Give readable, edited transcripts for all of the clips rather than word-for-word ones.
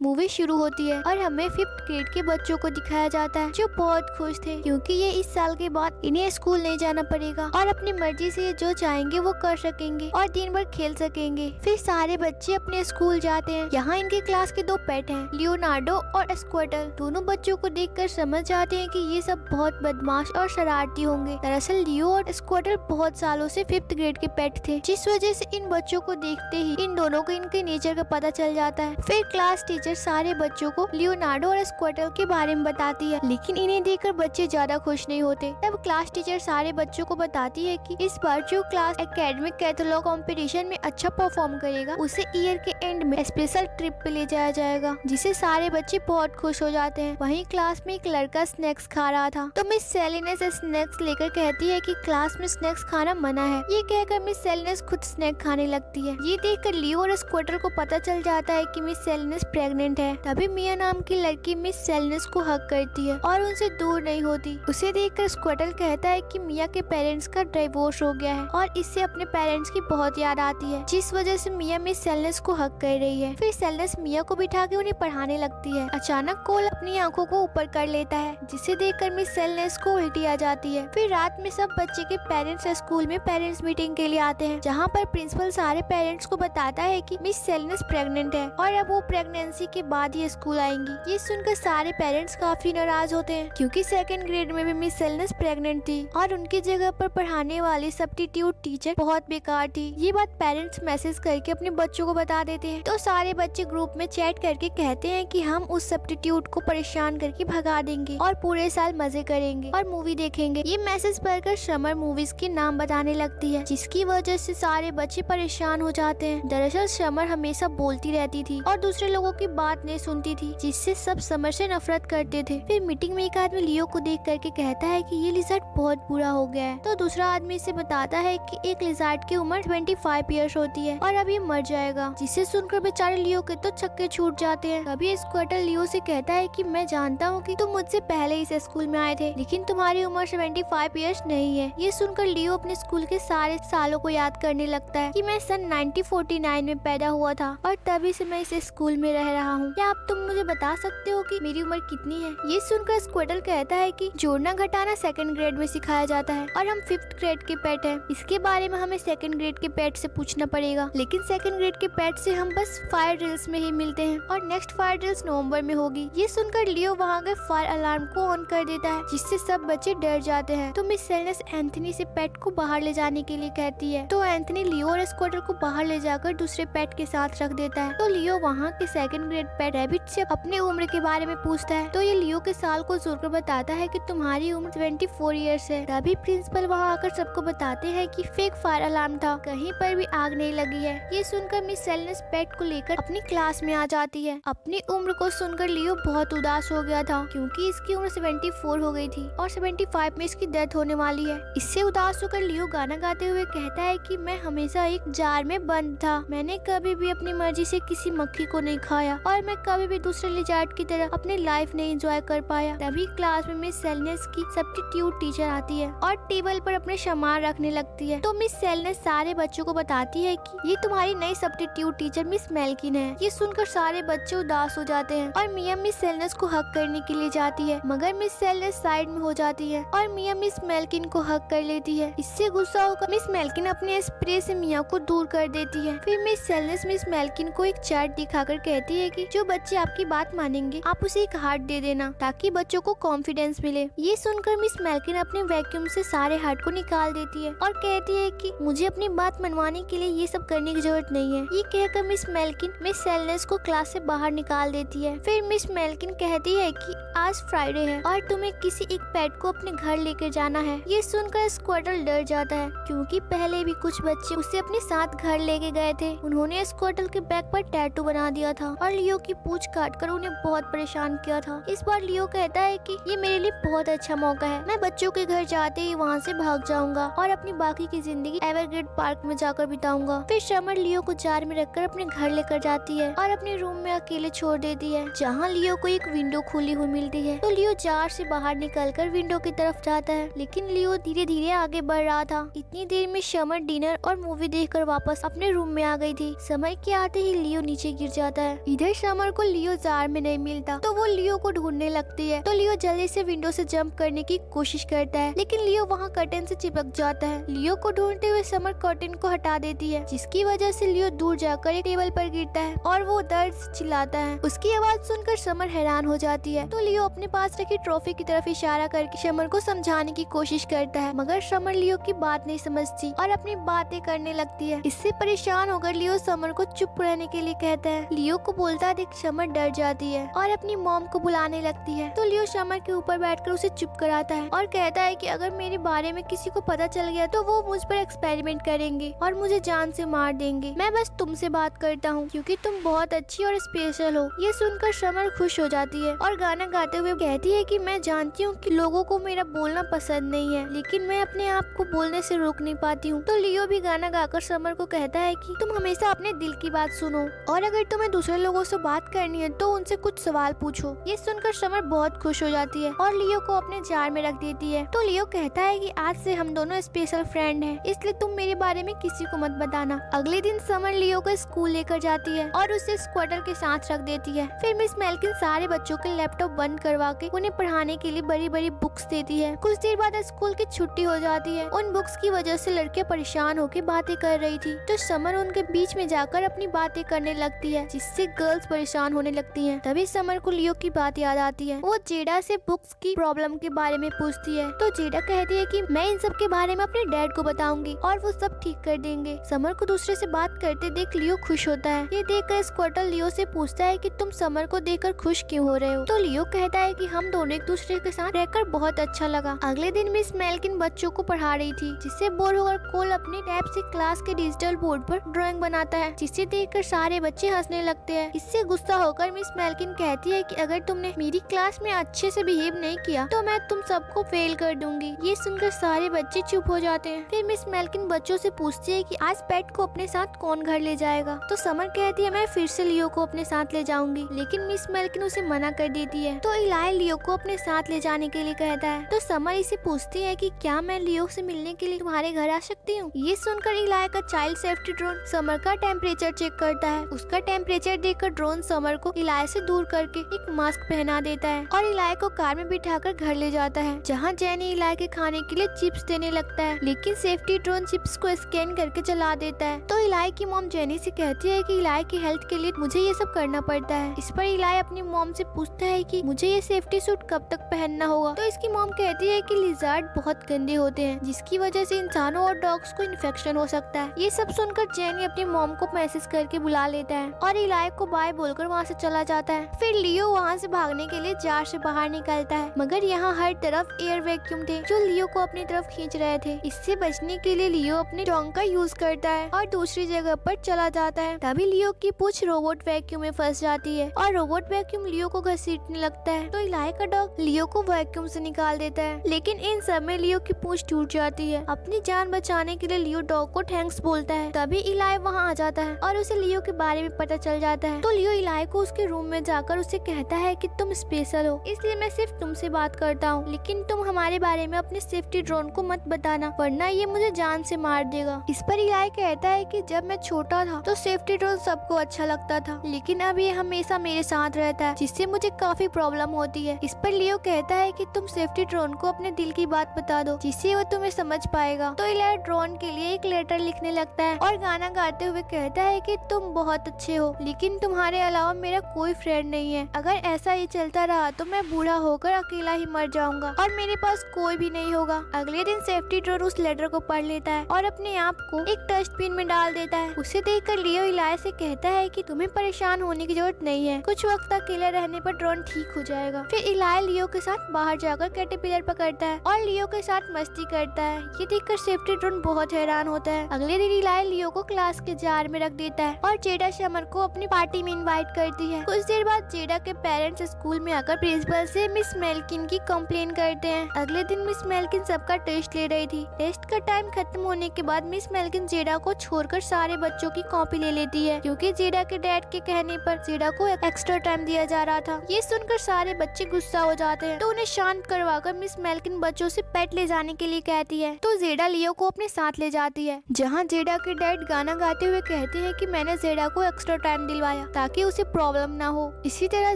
Movie शुरू होती है और हमें 5th ग्रेड के बच्चों को दिखाया जाता है जो बहुत खुश थे क्योंकि ये इस साल के बाद इन्हें स्कूल नहीं जाना पड़ेगा और अपनी मर्जी से जो चाहेंगे वो कर सकेंगे और दिन भर खेल सकेंगे। फिर सारे बच्चे अपने स्कूल जाते हैं। यहाँ इनके क्लास के 2 पेट हैं, लियोनार्डो और स्क्वार्टल। दोनों बच्चों को देखकर समझ जाते हैं कि ये सब बहुत बदमाश और शरारती होंगे। दरअसल लियो और स्क्वार्टल बहुत सालों से 5th ग्रेड के पेट थे, जिस वजह से इन बच्चों को देखते ही इन दोनों को इनके नेचर का पता चल जाता है। फिर क्लास टीचर सारे बच्चों को लियोनार्डो और स्क्वार्टल के बारे में बताती है, लेकिन इन्हें देखकर बच्चे ज्यादा खुश नहीं होते। तब क्लास टीचर सारे बच्चों को बताती है कि इस बार जो क्लास एकेडमिक कैथलॉग कंपटीशन में अच्छा परफॉर्म करेगा उसे ईयर के एंड में स्पेशल ट्रिप पे ले जाया जाएगा, जिसे सारे बच्चे बहुत खुश हो जाते हैं। वहीं क्लास में एक लड़का स्नैक्स खा रहा था तो मिस सेलिनस स्नैक्स लेकर कहती है कि क्लास में स्नैक्स खाना मना है। ये कहकर मिस सेलिनस खुद स्नैक खाने लगती है। ये देखकर लियो और स्क्वार्टल को पता चल जाता है कि मिस सेलिनस प्रेग्नेंट है। तभी मिया नाम की लड़की मिस सेलिनस को हग करती है और उनसे दूर नहीं होती। उसे देखकर स्क्वार्टल कहता है कि मिया के पेरेंट्स का डिवोर्स हो गया है और इससे अपने पेरेंट्स की बहुत याद आती है, जिस वजह से मिया मिस सेलिनस को हग कर रही है। फिर सेलिनस मिया को बिठा के उन्हें पढ़ाने लगती है। अचानक कोल अपनी आंखों को ऊपर कर लेता है, जिसे देखकर मिस सेलिनस को उल्टी आ जाती है। फिर रात में सब बच्चे के पेरेंट्स स्कूल में पेरेंट्स मीटिंग के लिए आते हैं, जहाँ पर प्रिंसिपल सारे पेरेंट्स को बताता है कि मिस सेलिनस प्रेग्नेंट है और अब वो प्रेगनेंसी के बाद ही स्कूल आएंगी। ये सुनकर सारे पेरेंट्स काफी नाराज होते हैं क्योंकि 2nd ग्रेड में भी मिस सेलिनस प्रेग्नेंट थी और उनकी जगह पर पढ़ाने वाली सब्स्टिट्यूट टीचर बहुत बेकार थी। ये बात पेरेंट्स मैसेज करके अपने बच्चों को बता देते हैं। तो सारे बच्चे ग्रुप में चैट करके कहते हैं कि हम उस सब्स्टिट्यूट को परेशान करके भगा देंगे और पूरे साल मजे करेंगे और मूवी देखेंगे। ये मैसेज पढ़कर समर मूवीज के नाम बताने लगती है, जिसकी वजह से सारे बच्चे परेशान हो जाते हैं। दरअसल समर हमेशा बोलती रहती थी और दूसरे लोगों की बात नहीं सुनती थी, जिससे सब समर से नफरत करते थे। फिर मीटिंग में एक आदमी लियो को देख करके कहता है कि ये लिज़ार्ड बहुत बुरा हो गया है। तो दूसरा आदमी इसे बताता है कि एक लिज़ार्ड की उम्र 25 ईयर्स होती है और अब ये मर जाएगा, जिसे सुनकर बेचारे लियो के तो छक्के छूट जाते हैं। तभी स्क्वार्टल लियो से कहता है कि मैं जानता हूँ कि तुम मुझसे पहले इस स्कूल में आए थे, लेकिन तुम्हारी उम्र 75 ईयर्स नहीं है। ये सुनकर लियो अपने स्कूल के सारे सालों को याद करने लगता है कि मैं सन 1949 में पैदा हुआ था और तभी से मैं इस स्कूल में रह रहा हूँ। क्या अब तुम मुझे बता सकते हो कि मेरी उम्र कितनी है? ये सुनकर स्क्वार्टल कहता है कि जोड़ना घटाना 2nd ग्रेड में सिखाया जाता है और हम 5th ग्रेड के पेट हैं। इसके बारे में हमें 2nd ग्रेड के पेट से पूछना पड़ेगा, लेकिन 2nd ग्रेड के पेट से हम बस फायर ड्रिल्स में ही मिलते हैं और नेक्स्ट फायर ड्रिल्स नवंबर में होगी। ये सुनकर लियो वहाँ के फायर अलार्म को ऑन कर देता है, जिससे सब बच्चे डर जाते हैं। तो मिस सेलिनस एंथनी से पेट को बाहर ले जाने के लिए कहती है, तो एंथनी लियो और स्क्वार्टल को बाहर ले जाकर दूसरे पेट के साथ रख देता है। तो लियो वहाँ के 2nd ग्रेड पेट रैबिट से अपने उम्र के बारे में पूछता है, तो ये लियो के साल को जोड़कर बताता है कि तुम्हारी उम्र 24 ईयर्स है। तभी प्रिंसिपल वहाँ आकर सबको बताते हैं कि फेक फायर अलार्म था, कहीं पर भी आग नहीं लगी है। ये सुनकर मिस सेलिनस पेट को लेकर अपनी क्लास में आ जाती है। अपनी उम्र को सुनकर लियो बहुत उदास हो गया था क्योंकि इसकी उम्र 74 हो गई थी और 75 में इसकी डेथ होने वाली है। इससे उदास होकर लियो गाना गाते हुए कहता है कि मैं हमेशा एक जार में बंद था, मैंने कभी भी अपनी मर्जी से किसी मक्खी को नहीं खाया और मैं कभी भी दूसरे लिज़ार्ड की तरह अपनी लाइफ नहीं एंजॉय कर पाया। तभी क्लास में मिस सेलिनस की सब्स्टिट्यूट टीचर आती है और टेबल पर अपने सामान रखने लगती है। तो मिस सेलिनस सारे बच्चों को बताती है कि ये तुम्हारी नई सब्स्टिट्यूट टीचर मिस मेल्किन है। ये सुनकर सारे बच्चे उदास हो जाते हैं और मिया मिस सेलिनस को हक करने के लिए जाती है, मगर मिस सेलिनस साइड में हो जाती है और मिया मिस मेल्किन को हक कर लेती है। इससे गुस्सा होकर मिस मेल्किन अपने स्प्रे से मिया को दूर कर देती है। फिर मिस सेलिनस मिस मेल्किन को एक चार्ट दिखाकर कहती है कि जो बच्चे आपकी बात मानेंगे आप उसे एक हार्ट दे देना ताकि बच्चों को कॉन्फिडेंस मिले। ये सुनकर मिस मेल्किन अपने वैक्यूम से सारे हार्ट को निकाल देती है और कहती है कि मुझे अपनी बात मनवाने के लिए ये सब करने की जरूरत नहीं है। ये कहकर मिस मेल्किन मिस सेलिनस को क्लास से बाहर निकाल देती है। फिर मिस मेल्किन कहती है कि आज फ्राइडे है और तुम्हें किसी एक पेट को अपने घर लेकर जाना है। ये सुनकर स्क्वार्टल डर जाता है क्योंकि पहले भी कुछ बच्चे उसे अपने साथ घर लेके गए थे। उन्होंने स्क्वार्टल के बैक पर टैटू बना दिया था और लियो की पूंछ काटकर उन्हें बहुत परेशान किया था। इस बार लियो कहता है कि ये मेरे लिए बहुत अच्छा मौका है, मैं बच्चों के घर जाते ही वहाँ से भाग जाऊंगा और अपनी बाकी की जिंदगी एवरग्रेड पार्क में जाकर बिताऊंगा। फिर समर लियो को जार में रखकर अपने घर लेकर जाती है और अपने रूम में अकेले छोड़ देती है, जहाँ लियो को एक विंडो खुली हुई मिलती है। तो लियो जार से बाहर निकलकर विंडो की तरफ जाता है, लेकिन लियो धीरे धीरे आगे बढ़ रहा था। इतनी देर में समर डिनर और मूवी देखकर वापस अपने रूम में आ गई थी। समय के आते ही लियो नीचे गिर जाता है। इधर मगर समर को लियो जार में नहीं मिलता तो वो लियो को ढूंढने लगती है। तो लियो जल्दी से विंडो से जंप करने की कोशिश करता है, लेकिन लियो वहाँ कर्टन से चिपक जाता है। लियो को ढूंढते हुए समर कर्टन को हटा देती है, जिसकी वजह से लियो दूर जाकर एक टेबल पर गिरता है और वो दर्द से चिल्लाता है। उसकी आवाज सुनकर समर हैरान हो जाती है। तो लियो अपने पास रखी ट्रॉफी की तरफ इशारा करके समर को समझाने की कोशिश करता है, मगर समर लियो की बात नहीं समझती और अपनी बातें करने लगती है। इससे परेशान होकर लियो समर को चुप रहने के लिए कहता है। लियो को बोलता देख समर डर जाती है और अपनी मॉम को बुलाने लगती है। तो लियो समर के ऊपर बैठकर उसे चुप कराता है और कहता है कि अगर मेरे बारे में किसी को पता चल गया तो वो मुझ पर एक्सपेरिमेंट करेंगे और मुझे जान से मार देंगे। मैं बस तुमसे बात करता हूँ क्योंकि तुम बहुत अच्छी और स्पेशल हो। ये सुनकर समर खुश हो जाती है और गाना गाते हुए कहती है कि मैं जानती हूँ कि लोगों को मेरा बोलना पसंद नहीं है, लेकिन मैं अपने आप को बोलने से रोक नहीं पाती हूँ। तो लियो भी गाना गाकर समर को कहता है कि तुम हमेशा अपने दिल की बात सुनो और अगर तुम्हें दूसरे लोगों से बात करनी है तो उनसे कुछ सवाल पूछो। ये सुनकर समर बहुत खुश हो जाती है और लियो को अपने जार में रख देती है। तो लियो कहता है कि आज से हम दोनों स्पेशल फ्रेंड हैं, इसलिए तुम मेरे बारे में किसी को मत बताना। अगले दिन समर लियो को स्कूल लेकर जाती है और उसे स्क्वाटर के साथ रख देती है। फिर मिस मेल्किन सारे बच्चों के लैपटॉप बंद करवा के उन्हें पढ़ाने के लिए बड़ी बड़ी बुक्स देती है। कुछ देर बाद स्कूल की छुट्टी हो जाती है। उन बुक्स की वजह से लड़कियां परेशान होकर बातें कर रही थी, तो समर उनके बीच में जाकर अपनी बातें करने लगती है, जिससे गर्ल्स परेशान होने लगती हैं। तभी समर को लियो की बात याद आती है। वो जेडा से बुक्स की प्रॉब्लम के बारे में पूछती है, तो जेडा कहती है कि मैं इन सब के बारे में अपने डैड को बताऊंगी और वो सब ठीक कर देंगे। समर को दूसरे से बात करते देख लियो खुश होता है। ये देखकर स्क्वाटर लियो से पूछता है कि तुम समर को देखकर खुश क्यों हो रहे हो। तो लियो कहता है कि हम दोनों एक दूसरे के साथ रहकर बहुत अच्छा लगा। अगले दिन मिस मेल्किन बच्चों को पढ़ा रही थी, जिससे बोर होकर कोल अपने टैब से क्लास के डिजिटल बोर्ड पर ड्राइंग बनाता है, जिसे देखकर सारे बच्चे हंसने लगते हैं। इससे गुस्सा होकर मिस मेल्किन कहती है कि अगर तुमने मेरी क्लास में अच्छे से बिहेव नहीं किया तो मैं तुम सबको फेल कर दूंगी। ये सुनकर सारे बच्चे चुप हो जाते हैं। फिर मिस मेल्किन बच्चों से पूछती है कि आज पेट को अपने साथ कौन घर ले जाएगा। तो समर कहती है मैं फिर से लियो को अपने साथ ले जाऊंगी, लेकिन मिस मेल्किन उसे मना कर देती है। तो इलाई लियो को अपने साथ ले जाने के लिए कहता है। तो समर इसे पूछती है कि क्या मैं लियो से मिलने के लिए तुम्हारे घर आ सकती हूँ। ये सुनकर इलाई का चाइल्ड सेफ्टी ड्रोन समर का टेम्परेचर चेक करता है। उसका टेम्परेचर देखकर ड्रोन समर को इलाई से दूर करके एक मास्क पहना देता है और इलाई को कार में बिठाकर घर ले जाता है, जहाँ जेनी इलाई के खाने के लिए चिप्स देने लगता है, लेकिन सेफ्टी ड्रोन चिप्स को स्कैन करके चला देता है। तो इलाई की मॉम जेनी से कहती है कि इलाई की हेल्थ के लिए मुझे ये सब करना पड़ता है। इस पर इलाई अपनी मॉम से पूछता है कि मुझे ये सेफ्टी सूट कब तक पहनना होगा। तो इसकी मॉम कहती है कि लिजार्ड बहुत गंदे होते हैं, जिसकी वजह से इंसानों और डॉग्स को इन्फेक्शन हो सकता है। ये सब सुनकर जेनी अपनी मॉम को मैसेज करके बुला लेता है और इलाई को बाय बोलकर वहाँ से चला जाता है। फिर लियो वहाँ से भागने के लिए जार से बाहर निकलता है, मगर यहाँ हर तरफ एयर वैक्यूम थे जो लियो को अपनी तरफ खींच रहे थे। इससे बचने के लिए लियो अपने टोंग का यूज करता है और दूसरी जगह पर चला जाता है। तभी लियो की पूंछ रोबोट वैक्यूम में फंस जाती है और रोबोट वैक्यूम लियो को घसीटने लगता है। तो इलाई का डॉग लियो को वैक्यूम से निकाल देता है, लेकिन इन सब में लियो की पूंछ टूट जाती है। अपनी जान बचाने के लिए लियो डॉग को थैंक्स बोलता है। तभी इलाई वहाँ आ जाता है और उसे लियो के बारे में पता चल जाता है। तो लियो इलाई को उसके रूम में जाकर उसे कहता है कि तुम स्पेशल हो, इसलिए मैं सिर्फ तुमसे बात करता हूँ, लेकिन तुम हमारे बारे में अपने सेफ्टी ड्रोन को मत बताना, वरना ये मुझे जान से मार देगा। इस पर इलाई कहता है कि जब मैं छोटा था तो सेफ्टी ड्रोन सबको अच्छा लगता था, लेकिन अब ये हमेशा मेरे साथ रहता है, जिससे मुझे काफी प्रॉब्लम होती है। इस पर लियो कहता है कि तुम सेफ्टी ड्रोन को अपने दिल की बात बता दो, जिससे वो तुम्हें समझ पाएगा। तो इलाई ड्रोन के लिए एक लेटर लिखने लगता है और गाना गाते हुए कहता है कि तुम बहुत अच्छे हो, लेकिन तुम्हारे अलावा मेरा कोई फ्रेंड नहीं है। अगर ऐसा ही चलता रहा तो मैं बूढ़ा होकर अकेला ही मर जाऊंगा और मेरे पास कोई भी नहीं होगा। अगले दिन सेफ्टी ड्रोन उस लेटर को पढ़ लेता है और अपने आप को एक डस्टबिन में डाल देता है। उसे देखकर लियो इलाई से कहता है कि तुम्हें परेशान होने की जरूरत नहीं है, कुछ वक्त अकेले रहने पर ड्रोन ठीक हो जाएगा। फिर इलाई लियो के साथ बाहर जाकर कैटरपिलर पकड़ता है और लियो के साथ मस्ती करता है। ये देखकर सेफ्टी ड्रोन बहुत हैरान होता है। अगले दिन इलाई लियो को क्लास के जार में रख देता है और जेडा समर को अपनी पार्टी में इनवाइट करती है। कुछ देर बाद जेडा के पेरेंट्स स्कूल में आकर प्रिंसिपल से मिस मेल्किन की कंप्लेन करते हैं। अगले दिन मिस मेल्किन सबका टेस्ट ले रही थी। टेस्ट का टाइम खत्म होने के बाद मिस मेल्किन जेडा को छोड़कर सारे बच्चों की कॉपी ले लेती है, क्योंकि जेडा के डैड के कहने पर जेडा को एक्स्ट्रा टाइम दिया जा रहा था। ये सुनकर सारे बच्चे गुस्सा हो जाते हैं, तो उन्हें शांत करवाकर मिस मेल्किन बच्चों से पेट ले जाने के लिए कहती है। तो जेडा लियो को अपने साथ ले जाती है, जहाँ जेडा के डैड गाना गाते हुए कहते हैं कि मैंने जेडा को एक्स्ट्रा टाइम दिलवाया ताकि उसे प्रॉब्लम ना हो। इसी तरह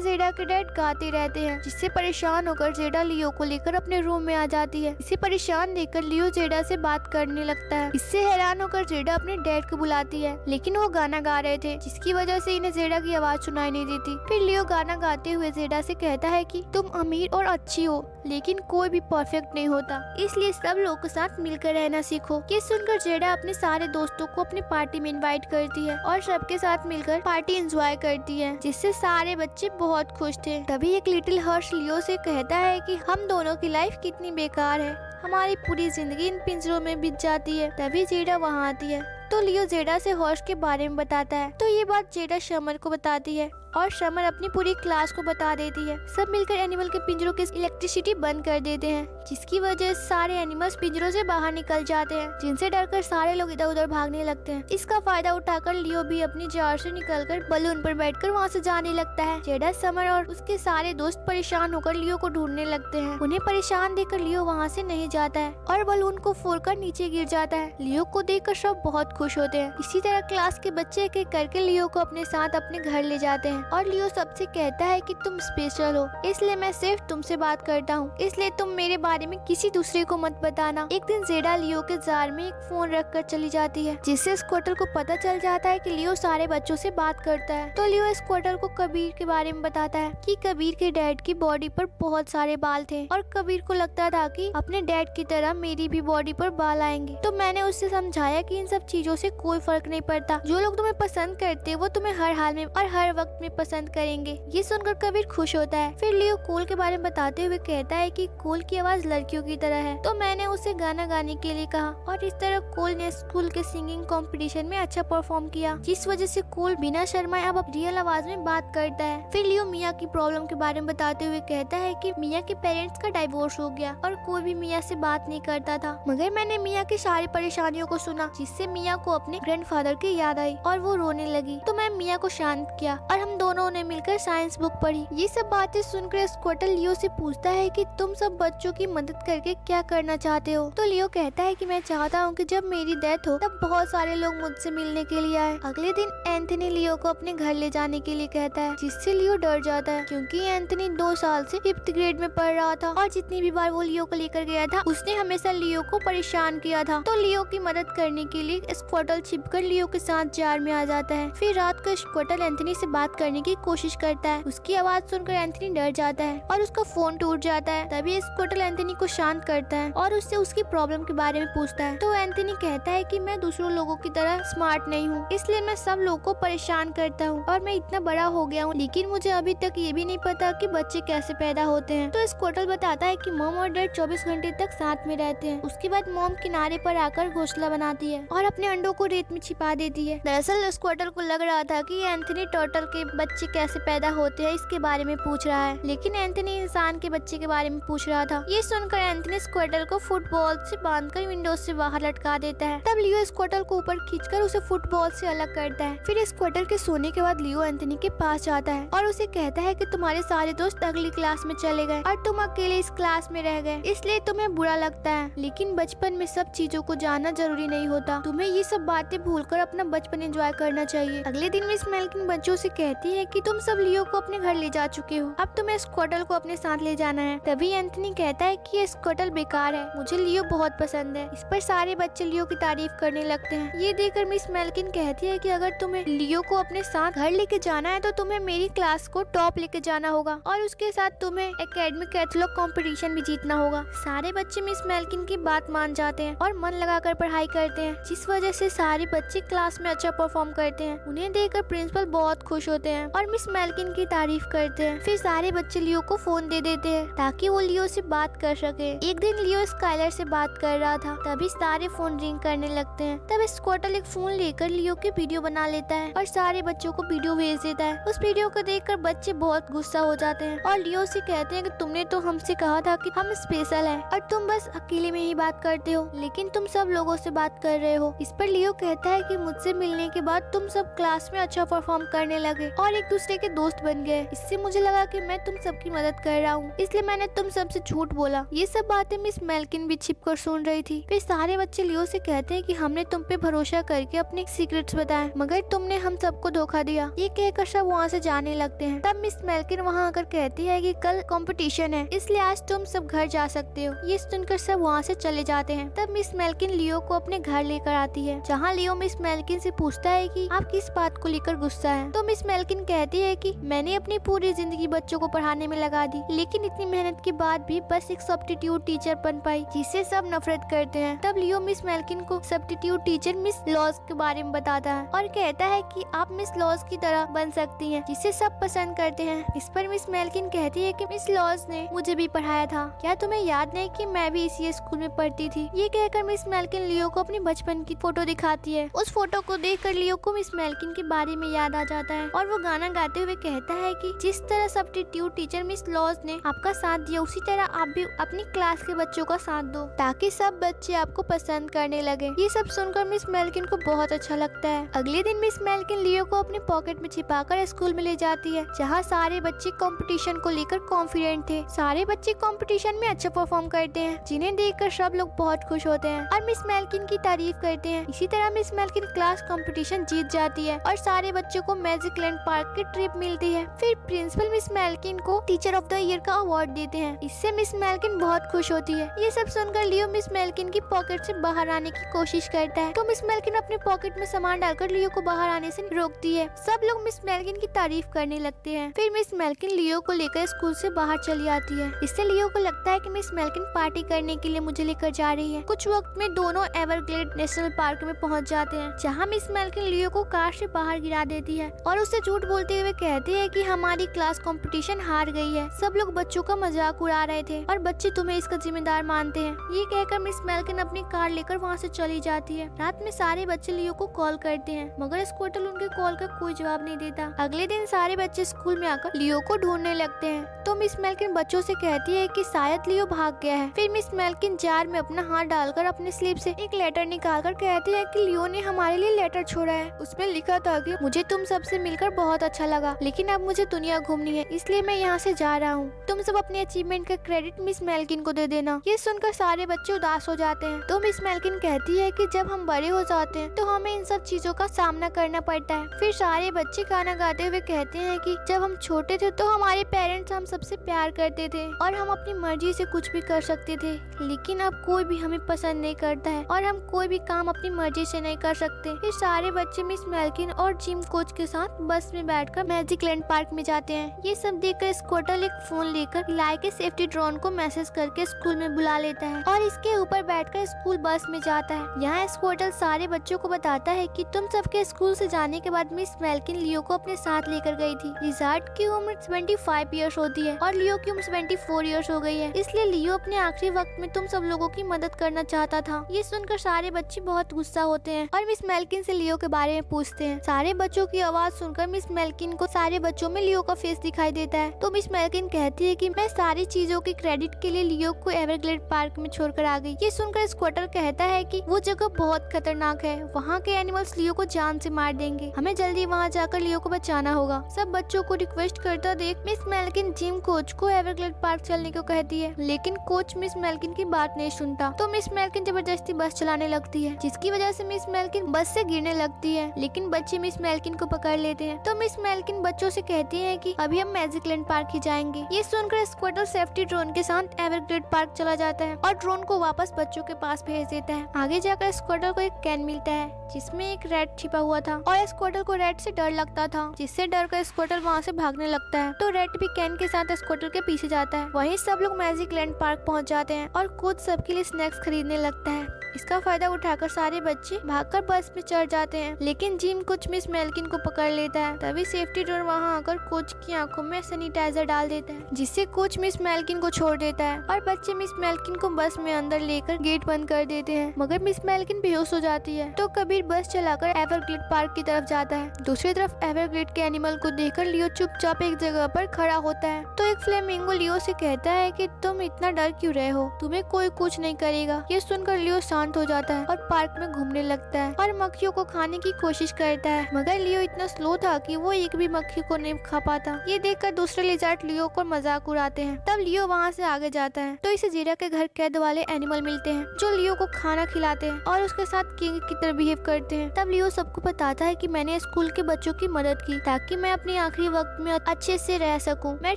जेडा के डैड गाते रहते हैं, जिससे परेशान होकर जेडा लियो को लेकर अपने रूम में आ जाती है। इसे परेशान देखकर लियो जेडा से बात करने लगता है। इससे हैरान होकर जेडा अपने डैड को बुलाती है, लेकिन वो गाना गा रहे थे, जिसकी वजह से इन्हें जेडा की आवाज सुनाई नहीं देती। फिर लियो गाना गाते हुए जेडा से कहता है कि तुम अमीर और अच्छी हो, लेकिन कोई भी परफेक्ट नहीं होता, इसलिए सब लोगों के साथ मिलकर रहना सीखो। ये सुनकर जेडा अपने सारे दोस्तों को अपनी पार्टी में इनवाइट करती है और सबके साथ मिलकर पार्टी एंजॉय करती है, जिससे सारे बच्चे बहुत खुश थे। तभी एक लिटिल हर्ष लियो से कहता है कि हम दोनों की लाइफ कितनी बेकार है, हमारी पूरी जिंदगी इन पिंजरों में बीत जाती है। तभी जेडा वहाँ आती है तो लियो जेडा से हर्ष के बारे में बताता है। तो ये बात जेडा समर को बताती है और समर अपनी पूरी क्लास को बता देती है। सब मिलकर एनिमल के पिंजरों की इलेक्ट्रिसिटी बंद कर देते हैं, जिसकी वजह से सारे एनिमल्स पिंजरों से बाहर निकल जाते हैं, जिनसे डरकर सारे लोग इधर उधर भागने लगते हैं। इसका फायदा उठाकर लियो भी अपनी जार से निकलकर बलून पर बैठकर वहाँ से जाने लगता है। जेडा, समर और उसके सारे दोस्त परेशान होकर लियो को ढूंढने लगते हैं। उन्हें परेशान देखकर लियो वहाँ से नहीं जाता है और बलून को फोड़कर नीचे गिर जाता है। लियो को देखकर सब बहुत खुश होते हैं। इसी तरह क्लास के बच्चे एक एक करके लियो को अपने साथ अपने घर ले जाते हैं और लियो सबसे कहता है कि तुम स्पेशल हो, इसलिए मैं सिर्फ तुमसे बात करता हूँ, इसलिए तुम मेरे बारे में किसी दूसरे को मत बताना। एक दिन जेडा लियो के जार में एक फोन रखकर चली जाती है, जिससे स्क्वाटर को पता चल जाता है कि लियो सारे बच्चों से बात करता है। तो लियो स्क्वाटर को कबीर के बारे में बताता है कि कबीर के डैड की बॉडी पर बहुत सारे बाल थे और कबीर को लगता था कि अपने डैड की तरह मेरी भी बॉडी पर बाल आएंगे। तो मैंने उससे समझाया कि इन सब चीजों से कोई फर्क नहीं पड़ता, जो लोग तुम्हें पसंद करते हैं वो तुम्हें हर हाल में और हर वक्त में पसंद करेंगे। ये सुनकर कबीर खुश होता है। फिर लियो कोल के बारे में बताते हुए कहता है कि कोल की आवाज लड़कियों की तरह है, तो मैंने उसे गाना गाने के लिए कहा और इस तरह कोल ने स्कूल के सिंगिंग कंपटीशन में अच्छा परफॉर्म किया, जिस वजह से कोल बिना शर्माए अब रियल आवाज में बात करता है। फिर लियो मिया की प्रॉब्लम के बारे में बताते हुए कहता है कि मिया के पेरेंट्स का डाइवोर्स हो गया और कोई भी मिया से बात नहीं करता था, मगर मैंने मिया की सारी परेशानियों को सुना, जिससे मिया को अपने ग्रैंडफादर की याद आई और वो रोने लगी। तो मैं मिया को शांत किया और हम दोनों ने मिलकर साइंस बुक पढ़ी। ये सब बातें सुनकर स्क्वाटर लियो से पूछता है कि तुम सब बच्चों की मदद करके क्या करना चाहते हो। तो लियो कहता है कि मैं चाहता हूँ कि जब मेरी डेथ हो तब बहुत सारे लोग मुझसे मिलने के लिए आए। अगले दिन एंथनी लियो को अपने घर ले जाने के लिए कहता है, जिससे लियो डर जाता है, क्योंकि एंथनी 2 साल से 5th ग्रेड में पढ़ रहा था और जितनी भी बार वो लियो को लेकर गया था उसने हमेशा लियो को परेशान किया था। तो लियो की मदद करने के लिए स्क्वाटर छिपकर लियो के साथ जार में आ जाता है। फिर रात को स्क्वाटर एंथनी से बात करने की कोशिश करता है। उसकी आवाज सुनकर एंथनी डर जाता है और उसका फोन टूट जाता है। तभी स्क्वाटर एंथनी को शांत करता है और उससे उसकी प्रॉब्लम के बारे में पूछता है। तो एंथनी कहता है कि मैं दूसरों लोगों की तरह स्मार्ट नहीं हूँ, इसलिए मैं सब लोगों को परेशान करता हूँ और मैं इतना बड़ा हो गया हूँ, लेकिन मुझे अभी तक ये भी नहीं पता कि बच्चे कैसे पैदा होते हैं। तो स्क्वाटर बताता है कि मॉम और डैड 24 घंटे तक साथ में रहते हैं। उसके बाद मॉम किनारे पर आकर घोंसला बनाती है और अपने अंडों को रेत में छिपा देती है। दरअसल स्क्वाटर को लग रहा था कि एंथनी टर्टल के बच्चे कैसे पैदा होते हैं इसके बारे में पूछ रहा है, लेकिन एंथनी इंसान के बच्चे के बारे में पूछ रहा था। ये सुनकर एंथनी स्क्वाटर को फुटबॉल से बांधकर विंडो से बाहर लटका देता है। तब लियो स्क्वाटर को ऊपर खींचकर उसे फुटबॉल से अलग करता है। फिर स्क्वाटर के सोने के बाद लियो एंथनी के पास जाता है और उसे कहता है कि तुम्हारे सारे दोस्त अगली क्लास में चले गए और तुम अकेले इस क्लास में रह गए, इसलिए तुम्हें बुरा लगता है, लेकिन बचपन में सब चीजों को जानना जरूरी नहीं होता। तुम्हें ये सब बातें भूलकर अपना बचपन एंजॉय करना चाहिए। अगले दिन मिस मेल्किन बच्चों से कहती है कि तुम सब लियो को अपने घर ले जा चुके हो, अब तुम्हें स्क्वाटर को अपने साथ ले जाना है। तभी एंथनी कहता है कि ये स्क्वाटर बेकार है, मुझे लियो बहुत पसंद है। इस पर सारे बच्चे लियो की तारीफ करने लगते हैं। ये देखकर मिस मेल्किन कहती है कि अगर तुम्हें लियो को अपने साथ घर लेके जाना है तो तुम्हें मेरी क्लास को टॉप लेके जाना होगा और उसके साथ तुम्हें एकेडमिक एथलेटिक कंपटीशन भी जीतना होगा। सारे बच्चे मिस मेल्किन की बात मान जाते हैं और मन लगाकर पढ़ाई करते हैं, जिस वजह से सारे बच्चे क्लास में अच्छा परफॉर्म करते हैं। उन्हें देखकर प्रिंसिपल बहुत खुश होते हैं और मिस मेल्किन की तारीफ करते हैं। फिर सारे बच्चे लियो को फोन दे देते हैं ताकि वो लियो से बात कर सके। एक दिन लियो स्काइलर से बात कर रहा था, तभी सारे फोन रिंग करने लगते हैं। तब स्क्वाटर एक फोन लेकर लियो की वीडियो बना लेता है और सारे बच्चों को वीडियो भेज देता है। उस वीडियो को देखकर बच्चे बहुत गुस्सा हो जाते हैं और लियो से कहते हैं कि तुमने तो हमसे कहा था कि हम स्पेशल हैं और तुम बस अकेले में ही बात करते हो, लेकिन तुम सब लोगों से बात कर रहे हो। इस पर लियो कहता है कि मुझसे मिलने के बाद तुम सब क्लास में अच्छा परफॉर्म करने लगे और एक दूसरे के दोस्त बन गए। इससे मुझे लगा कि मैं तुम सबकी मदद कर रहा हूँ, इसलिए मैंने तुम सबसे झूठ बोला। ये सब बातें मिस मेल्किन भी छिप कर सुन रही थी। फिर सारे बच्चे लियो से कहते हैं कि हमने तुम पे भरोसा करके अपने सीक्रेट्स बताए, मगर तुमने हम सबको धोखा दिया। ये कहकर सब वहाँ से जाने लगते हैं। तब मिस मेल्किन वहाँ आकर कहती है कि कल कंपटीशन है, इसलिए आज तुम सब घर जा सकते हो। ये सुनकर सब वहाँ से चले जाते हैं। तब मिस मेल्किन लियो को अपने घर लेकर आती है, जहाँ लियो मिस मेल्किन से पूछता है कि आप किस बात को लेकर गुस्सा है। तो मिस मेल्किन कहती है कि मैंने अपनी पूरी जिंदगी बच्चों को पढ़ाने में लगा दी, लेकिन इतनी मेहनत के बाद भी बस एक सब्स्टिट्यूट टीचर बन पाई, जिससे सब नफरत करते हैं। तब लियो मिस मेल्किन को सब्स्टिट्यूट टीचर मिस लॉज के बारे में बताता है और कहता है कि आप मिस लॉज की तरह बन सकती हैं, जिसे सब पसंद करते हैं। इस पर मिस मेल्किन कहती है कि मिस लॉज ने मुझे भी पढ़ाया था, क्या तुम्हें याद नहीं कि मैं भी इसी स्कूल में पढ़ती थी। ये कहकर मिस मेल्किन लियो को अपनी बचपन की फोटो दिखाती है। उस फोटो को देखकर लियो को मिस मेल्किन के बारे में याद आ जाता है और वो गाना गाते हुए कहता है कि जिस तरह सब्स्टिट्यूट टीचर मिस लॉज ने आपका साथ दिया, उसी तरह आप भी अपनी क्लास के बच्चों का साथ दो, ताकि सब बच्चे आपको पसंद करने लगे। ये सब सुनकर मिस मेल्किन को बहुत अच्छा लगता है। अगले दिन मिस मेल्किन लियो को अपने पॉकेट में छिपाकर स्कूल में ले जाती है, जहाँ सारे बच्चे कंपटीशन को लेकर कॉन्फिडेंट थे। सारे बच्चे कंपटीशन में अच्छा परफॉर्म करते हैं, जिन्हें देखकर सब लोग बहुत खुश होते हैं और मिस मेल्किन की तारीफ करते हैं। इसी तरह मिस मेल्किन क्लास कंपटीशन जीत जाती है और सारे बच्चों को मैजिक लैंड पार्क की ट्रिप मिलती है। फिर प्रिंसिपल मिस मेल्किन को टीचर ऑफ द ईयर का अवार्ड देते हैं। इससे मिस मेल्किन बहुत खुश होती है। ये सब सुनकर लियो मिस मेल्किन की पॉकेट से बाहर आने की कोशिश करता है, तो मिस मेल्किन अपने पॉकेट में सामान डालकर लियो को बाहर आने से रोकती है। सब लोग मिस मेल्किन की तारीफ करने लगते हैं। फिर मिस मेल्किन लियो को लेकर स्कूल से बाहर चली आती है। इससे लियो को लगता है कि मिस मेल्किन पार्टी करने के लिए मुझे लेकर जा रही है। कुछ वक्त में दोनों एवरग्लेड नेशनल पार्क में पहुंच जाते हैं, जहां मिस मेल्किन लियो को कार से बाहर गिरा देती है और उससे झूठ बोलते हुए कहती है कि हमारी क्लास कंपटीशन हार गई है। सब लोग बच्चों का मजाक उड़ा रहे थे और बच्चे तुम्हें इसका जिम्मेदार मानते हैं। ये कहकर मिस मेल्किन अपनी कार लेकर वहाँ से चली जाती है। रात में सारे बच्चे लियो को कॉल करते हैं, मगर स्क्विर्टल उनके कॉल का कोई जवाब नहीं देता। अगले दिन सारे बच्चे स्कूल में आकर लियो को ढूंढने लगते हैं, तो मिस मेल्किन बच्चों से कहती है कि शायद लियो भाग गया है। फिर मिस मेल्किन जार में अपना हाथ डालकर अपने स्लीप से एक लेटर निकालकर कहती है कि लियो ने हमारे लिए लेटर छोड़ा है। उसमें लिखा था कि मुझे तुम सबसे मिलकर बहुत अच्छा लगा, लेकिन अब मुझे दुनिया घूमनी है, इसलिए मैं यहाँ से जा रहा हूँ। तुम सब अपने अचीवमेंट का क्रेडिट मिस मेल्किन को दे देना। ये सुनकर सारे बच्चे उदास हो जाते हैं। तो मिस मेल्किन कहती है कि जब हम बड़े हो जाते हैं तो हमें इन सब चीजों का सामना करना पड़ता है। फिर सारे बच्चे गाना गाते हुए कहते हैं कि जब हम छोटे थे तो हमारे पेरेंट्स हम सबसे प्यार करते थे और हम अपनी मर्जी से कुछ भी कर सकते थे, लेकिन अब कोई भी हमें पसंद नहीं करता है और हम कोई भी काम अपनी मर्जी से नहीं कर सकते। फिर सारे बच्चे मिस मेल्किन और जिम कोच के साथ बस में बैठकर मैजिक लैंड पार्क में जाते हैं। ये सब देखकर स्क्विर्टल एक फोन लेकर इलाई के सेफ्टी ड्रोन को मैसेज करके स्कूल में बुला लेता है और इसके ऊपर बैठकर स्कूल बस में जाता है। यहाँ स्क्विर्टल सारे बच्चों को बताता है कि तुम सबके स्कूल से जाने के बाद मिस मेल्किन लियो को अपने साथ लेकर गई थी। लिज़ार्ड की उम्र 25 इयर्स होती है और लियो की उम्र 24 इयर्स हो गई है, इसलिए लियो अपने आखिरी वक्त में तुम सब लोगों की मदद करना चाहता था। ये सुनकर सारे बच्चे बहुत गुस्सा होते हैं और मिस मेल्किन से लियो के बारे में पूछते हैं। सारे बच्चों की आवाज सुनकर मिस मेल्किन को सारे बच्चों में लियो का फेस दिखाई देता है। तो मिस मेल्किन कहती है कि मैं सारी चीजों के क्रेडिट के लिए लियो को एवरग्लेड पार्क में छोड़कर आ गई। ये सुनकर स्क्विर्टल कहता है कि वो जगह बहुत खतरनाक है, वहाँ के एनिमल्स लियो को जान से मार देंगे, हमें जल्दी वहाँ जाकर लियो को बचाना होगा। सब बच्चों को रिक्वेस्ट करता देख मिस मेल्किन जिम कोच को एवरग्लेड पार्क चलने को कहती है, लेकिन कोच मिस मेल्किन की बात नहीं सुनता। तो मिस मेल्किन जबरदस्ती बस चलाने लगती है, जिसकी वजह से मिस मेल्किन बस से गिरने लगती है, लेकिन बच्चे मिस मेल्किन को पकड़ लेते हैं। तो मिस मेल्किन बच्चों से कहती है कि अभी हम मैजिक लैंड पार्क ही जाएंगे। ये सुनकर स्क्विर्टल सेफ्टी ड्रोन के साथ एवरग्लेड पार्क चला जाता है और ड्रोन को वापस बच्चों के पास भेज देता है। आगे जाकर स्क्विर्टल को एक कैन मिलता है जिसमें एक रैट छिपा हुआ था और स्क्विर्टल को रैट से डर लगता था, जिससे डर कर स्क्विर्टल वहाँ से भागने लगता है। तो रैट भी कैन के साथ स्क्विर्टल के पीछे जाता है। वहीं सब लोग मैजिक लैंड पार्क पहुँच जाते हैं और कोच सबके लिए स्नैक्स खरीदने लगता है। इसका फायदा उठाकर सारे बच्चे भागकर बस में चढ़ जाते हैं, लेकिन जिम कोच मिस मेल्किन को पकड़ लेता है। तभी सेफ्टी ड्रोन वहां आकर कोच की आंखों में सैनिटाइजर डाल देता है, जिससे कोच मिस मेल्किन को छोड़ देता है और बच्चे मिस मेल्किन को बस में अंदर लेकर गेट बंद कर देते हैं, मगर मिस मेल्किन बेहोश हो जाती है। तो कबीर बस चलाकर एवरग्लेड पार्क की तरफ जाता है। दूसरी तरफ एवरग्लेड के एनिमल को देखकर लियो चुपचाप एक जगह पर खड़ा होता है। तो एक फ्लेमिंगो लियो से कहता है कि तुम इतना डर क्यों रहे हो, तुम्हें कोई कुछ नहीं करेगा। ये सुनकर लियो शांत हो जाता है और पार्क में घूमने लगता है और मक्खियों को खाने की कोशिश करता है, मगर लियो इतना स्लो था कि वो एक भी मक्खी को नहीं खा पाता। ये देखकर दूसरे लिजर्ड लियो को मजाक उड़ाते हैं। तब लियो वहाँ से आगे जाता है तो इसे जीरा के घर कैद वाले एनिमल मिलते हैं जो लियो को खाना खिलाते हैं और उसके साथ किंग की तरह बिहेव करते हैं। तब लियो सबको बताता है कि मैंने स्कूल के बच्चों की मदद की ताकि मैं अपने आखिरी वक्त में अच्छे से रह सकूं। मैं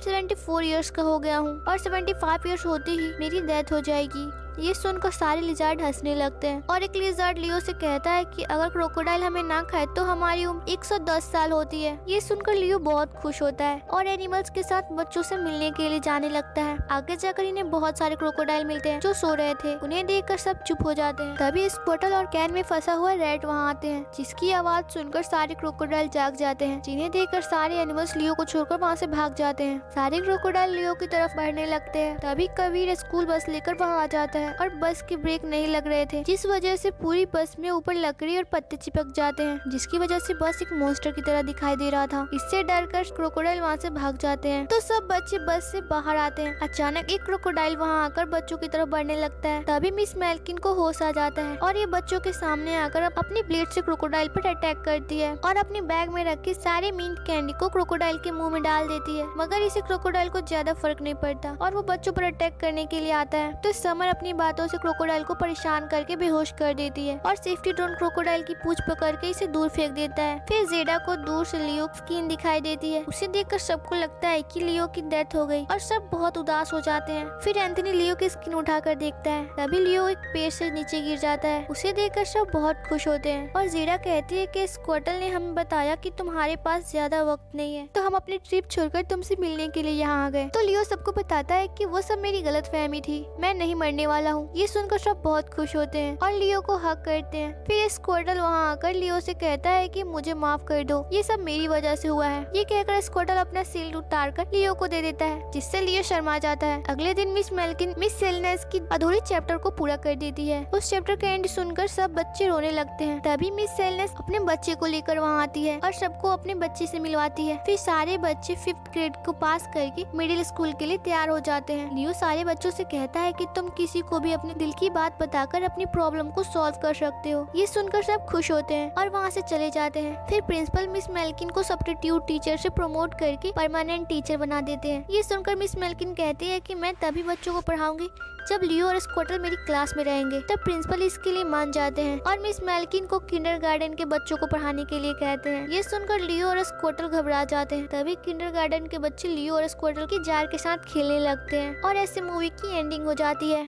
74 इयर्स का हो गया हूँ और 75 इयर्स होते ही मेरी डेथ हो जाएगी। ये सुनकर सारे लिजर्ड हंसने लगते हैं और एक लिजर्ड लियो से कहता है कि अगर क्रोकोडाइल हमें ना खाए तो हमारी उम्र 110 साल होती है। ये सुनकर लियो बहुत खुश होता है और एनिमल्स के साथ बच्चों से मिलने के लिए जाने लगता है। आगे जाकर इन्हें बहुत सारे क्रोकोडाइल मिलते हैं जो सो रहे थे। उन्हें देखकर सब चुप हो जाते हैं। तभी स्क्वाटल और कैन में फंसा हुआ रैट वहाँ आते हैं, जिसकी आवाज सुनकर सारे क्रोकोडाइल जाग जाते हैं, जिन्हें देखकर सारे एनिमल्स लियो को छोड़कर वहाँ से भाग जाते हैं। सारे क्रोकोडाइल लियो की तरफ बढ़ने लगते हैं। तभी कबीर स्कूल बस लेकर वहाँ आ जाता है और बस के ब्रेक नहीं लग रहे थे, जिस वजह से पूरी बस में ऊपर लकड़ी और पत्ते चिपक जाते हैं, जिसकी वजह से बस एक मॉन्स्टर की तरह दिखाई दे रहा था। इससे डरकर क्रोकोडाइल वहाँ से भाग जाते हैं। तो सब बच्चे बस से बाहर आते हैं। अचानक एक क्रोकोडाइल वहाँ आकर बच्चों की तरफ बढ़ने लगता है। तभी मिस मेल्किन को होश आ जाता है और ये बच्चों के सामने आकर अपनी ब्लेड से क्रोकोडाइल पर अटैक करती है और अपनी बैग में रखी सारे मिंट कैंडी को क्रोकोडाइल के मुंह में डाल देती है, मगर इसे क्रोकोडाइल को ज्यादा फर्क नहीं पड़ता और वो बच्चों पर अटैक करने के लिए आता है। तो समर अपनी बातों से क्रोकोडाइल को परेशान करके बेहोश कर देती है और सेफ्टी ड्रोन क्रोकोडाइल की पूंछ पकड़ के इसे दूर फेंक देता है। फिर जेडा को दूर से लियो की स्किन दिखाई देती है। उसे देखकर सबको लगता है कि लियो की डेथ हो गई और सब बहुत उदास हो जाते हैं। फिर एंथनी लियो की स्किन उठाकर देखता है। तभी लियो एक पेड़ से नीचे गिर जाता है। उसे देखकर सब बहुत खुश होते हैं और जेडा कहती है कि स्क्वाटल ने हमें बताया कि तुम्हारे पास ज्यादा वक्त नहीं है, तो हम अपनी ट्रिप छोड़कर तुमसे मिलने के लिए यहाँ आ गए। तो लियो सबको बताता है कि वो सब मेरी गलतफहमी थी, मैं नहीं मरने वाला हूँ। ये सुनकर सब बहुत खुश होते हैं और लियो को हक करते हैं। फिर स्क्वाटल वहाँ आकर लियो से कहता है कि मुझे माफ कर दो, ये सब मेरी वजह से हुआ है। ये कहकर स्क्वाटल अपना शील्ड उतार कर लियो को दे देता है, जिससे लियो शर्मा जाता है। अगले दिन मिस मेल्किन मिस सेलेनेस की अधूरी चैप्टर को पूरा कर देती है। उस चैप्टर का एंड सुनकर सब बच्चे रोने लगते हैं। तभी मिस सेलेनेस अपने बच्चे को लेकर वहाँ आती है और सबको अपने बच्चे से मिलवाती है। फिर सारे बच्चे 5th ग्रेड को पास करके मिडिल स्कूल के लिए तैयार हो जाते हैं। लियो सारे बच्चों से कहता है कि तुम किसी को भी अपने दिल की बात बताकर अपनी प्रॉब्लम को सॉल्व कर सकते हो। ये सुनकर सब खुश होते हैं और वहाँ से चले जाते हैं। फिर प्रिंसिपल मिस मेल्किन को सब्स्टिट्यूट टीचर से प्रमोट करके परमानेंट टीचर बना देते हैं। ये सुनकर मिस मेल्किन कहती है कि मैं तभी बच्चों को पढ़ाऊंगी जब लियो और स्क्वाटल मेरी क्लास में रहेंगे। तब प्रिंसिपल इसके लिए मान जाते हैं और मिस मेल्किन को किंडरगार्टन के बच्चों को पढ़ाने के लिए कहते हैं। ये सुनकर लियो और स्क्वाटल घबरा जाते हैं। तभी किंडरगार्टन के बच्चे लियो और स्क्वाटल की जार के साथ खेलने लगते हैं और ऐसे मूवी की एंडिंग हो जाती है।